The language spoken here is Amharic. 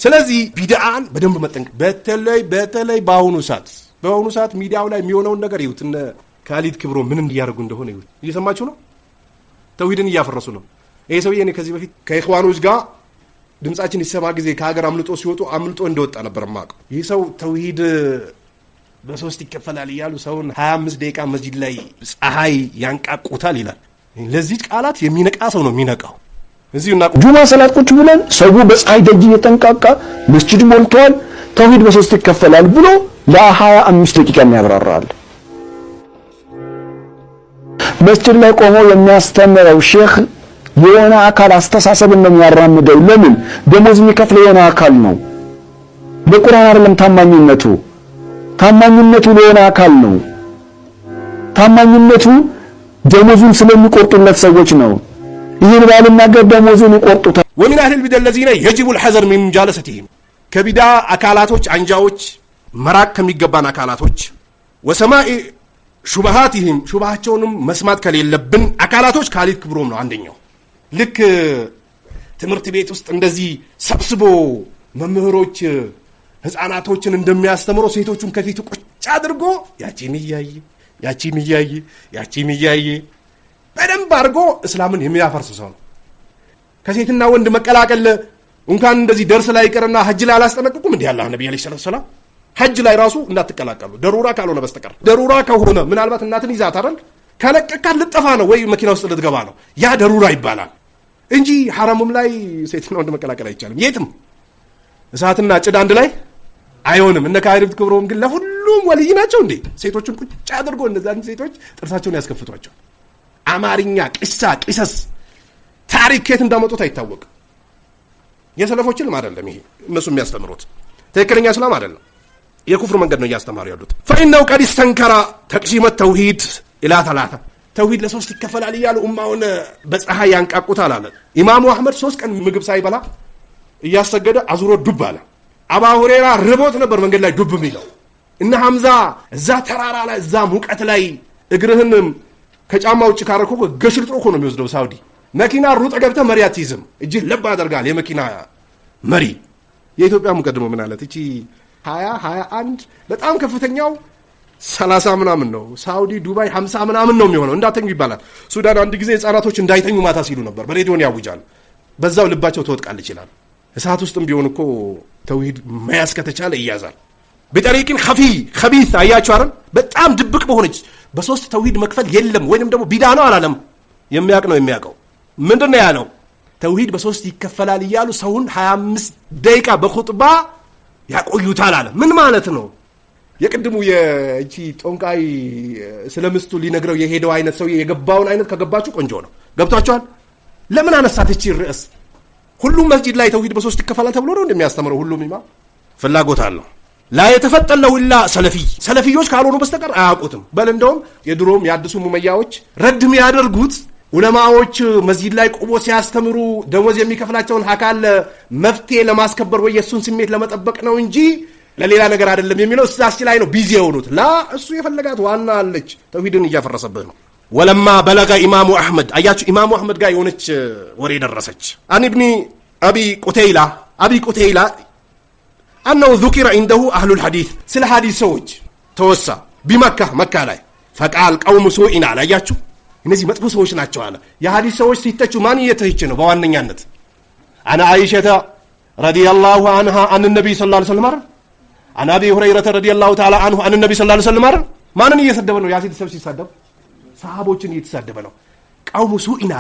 ስለዚህ ቢድዓን በደንብ መጠንቀቅ በተለይ በአሁኑ ሰዓት ሚዲያው ላይ የሚሆነውን ነገር ይሁት እነ ካሊድ ክብሮ ምን እንዲያደርጉ እንደሆነ ይሁት እየሰማችሁ ነው። ተውሂድን እያፈረሱ ነው። ይሄ ሰውዬ እኔ ከዚህ በፊት ከኢኽዋኖች ጋር ድምጻችን ይሰማ ጊዜ ከሀገር አምልጦ እንደወጣ ነበር ማቀው። ይህ ሰው ተውሂድ በሶስት ይከፈላል እያሉ ሰውን 25 ደቂቃ መስጂድ ላይ ፀሐይ ያንቃቁታል ይላል። ለዚህ ቃላት የሚነቃ ሰው ነው የሚነቃው። እዚህና ጁማ ሰላት ቁጭ ብለን ሰው በፀሐይ ደጅ እየተንቃቃ መስጂድ ሞልቷል ተውሂድ በሶስት ይከፈላል ብሎ ለ25 ደቂቃ የሚያብራራል። መስጂድ ላይ ቆሞ የሚያስተምረው ሼክ የሆነ አካል አስተሳሰብ ነው የሚያራምደው። ለምን ደሞዝ የሚከፍለው የሆነ አካል ነው። በቁርአን አይደለም ታማኝነቱ ለሆነ አካል ነው። ታማኝነቱ ደሞዙን ስለሚቆርጡለት ሰዎች ነው። ይህን ባልናገር ደሞዙን ይቆርጡታል። ومن اهل البدع الذين يجب الحذر من مجالستهم ከቢዳ አካላቶች አንጃዎች መራቅ ከሚገባን አካላቶች وسماء شبهاتهم ሹብሃቸውንም መስማት ከሌለብን አካላቶች ካሊድ ክብሮም ነው አንደኛው። ልክ ትምህርት ቤት ውስጥ እንደዚህ ሰብስቦ መምህሮች ህፃናቶችን እንደሚያስተምሩ ሴቶቹን ከፊቱ ቁጭ አድርጎ ያቺን እያየ በደንብ አድርጎ እስላምን የሚያፈርስ ሰው ነው። ከሴትና ወንድ መቀላቀል እንኳን እንደዚህ ደርስ ላይ ይቀርና ሐጅ ላይ አላስጠነቅቁም እንዴ አላህ ነብዩ አለይሂ ሰላም ሐጅ ላይ ራሱ እንዳትቀላቀሉ ደሩራ ካልሆነ በስተቀር። ደሩራ ከሆነ ምናልባት እናትን ይዛት አይደል ከለቀቃት ልጠፋ ነው ወይ መኪና ውስጥ ልትገባ ነው ያ ደሩራ ይባላል እንጂ ሐራምም ላይ ሴትና ወንድ መቀላቀል አይቻልም። የትም እሳትና ጭድ አንድ ላይ አይሆንም። እነ ካሊድ ክብሮም ግን ለሁሉም ወልይ ናቸው እንዴ? ሴቶቹን ቁጭ አድርጎ እነዛን ሴቶች ጥርሳቸውን ያስከፍቷቸው። አማርኛ ቂሰስ ታሪክ ከየት እንዳመጡት አይታወቅም። የሰለፎችን አይደለም ይሄ እነሱ የሚያስተምሩት ትክክለኛ እስላም አይደለም። የኩፍር መንገድ ነው እያስተማሩ ያሉት። فإنه قد استنكر تقسيم التوحيد إلى ثلاثة ተውሂድ ለሶስት ይከፈላል እያሉ ኡማውን በፀሐይ ያንቃቁታል አለ። ኢማሙ አህመድ 3 ቀን ምግብ ሳይበላ እያሰገደ አዙሮ ዱብ አለ። አባ ሁሬራ ርቦት ነበር መንገድ ላይ ዱብ የሚለው። እነ ሐምዛ እዛ ተራራ ላይ እዛ ሙቀት ላይ እግርህን ከጫማ ውጭ ካረኮ ገሽልጥሮ እኮ ነው የሚወስደው ሳውዲ። መኪና ሩጥ ገብተህ መሪ አትይዝም፣ እጅህ ለብ አደርጋል የመኪና መሪ። የኢትዮጵያ ሙቀት ደግሞ ምን አለት እቺ 21 በጣም ከፍተኛው 30 ምናምን ነው። ሳውዲ ዱባይ 50 ምናምን ነው የሚሆነው። እንዳተኙ ይባላል። ሱዳን አንድ ጊዜ ህፃናቶች እንዳይተኙ ማታ ሲሉ ነበር በሬዲዮን ያውጃል። በዛው ልባቸው ተወጥቃል ይችላል። እሳት ውስጥም ቢሆን እኮ ተውሂድ መያዝ ከተቻለ ይያዛል። በጠሪቅን ኸቢስ አያችሁ አይደል? በጣም ድብቅ በሆነች በሶስት ተውሂድ መክፈል የለም ወይንም ደግሞ ቢዳ ነው አላለም። የሚያውቅ ነው የሚያውቀው። ምንድነው ያለው? ተውሂድ በሶስት ይከፈላል እያሉ ሰውን 25 ደቂቃ በኹጥባ ያቆዩታል አለ። ምን ማለት ነው? የቅድሙ የእቺ ጦንቃይ ስለምስቱ ሊነግረው የሄደው አይነት ሰው የገባውን አይነት ከገባችሁ ቆንጆ ነው። ገብቷችኋል? ለምን አነሳት እቺ ርዕስ? ሁሉም መስጂድ ላይ ተውሂድ በሶስት ይከፈላል ተብሎ ነው እንደሚያስተምረው ሁሉም ኢማም ፍላጎት አለው። ላ የተፈጠለው ኢላ ሰለፊዮች ካልሆኑ በስተቀር አያውቁትም። በል እንደውም የድሮም ያድሱ ሙመያዎች ረድም ያደርጉት ዑለማዎች መስጂድ ላይ ቆሞ ሲያስተምሩ ደሞዝ የሚከፍላቸውን አካል መፍትሄ ለማስከበር ወይ የሱን ስሜት ለመጠበቅ ነው እንጂ ለሌላ ነገር አይደለም የሚለው እሳስ ላይ ነው ቢዚ የሆኑት። ላ እሱ የፈለጋት ዋና አለች ተውሂድን እያፈረሰበት ነው። ወለማ በለጋ ኢማሙ አህመድ አያችሁ ኢማሙ አህመድ ጋር የሆነች ወሬ ደረሰች። አን ኢብኒ አቢ ቁተይላ أنه ذكر عنده أهل الحديث سل حديث سوج توسع مكة ላይ فقال قوم سوء على ያያችሁ እነዚህ መጥፎ ሰዎች ናቸው አለ። የሐዲስ ሰዎች ሲተቹ ማን እየተች ነው? በዋነኛነት አና አይሸታ ረዲየላሁ ዐንሃ አን ነብይ ሰለላሁ ዐለይሂ ወሰለም አና አቢ ሁረይራ ረዲየላሁ ተዓላ ዐንሁ አን ነብይ ሰለላሁ ዐለይሂ ወሰለም ማንን እየሰደበ ነው? ያሲድ ሰዎች ሲሳደብ ሰሃቦችን እየተሳደበ ነው። ቀውሙ ሱኢን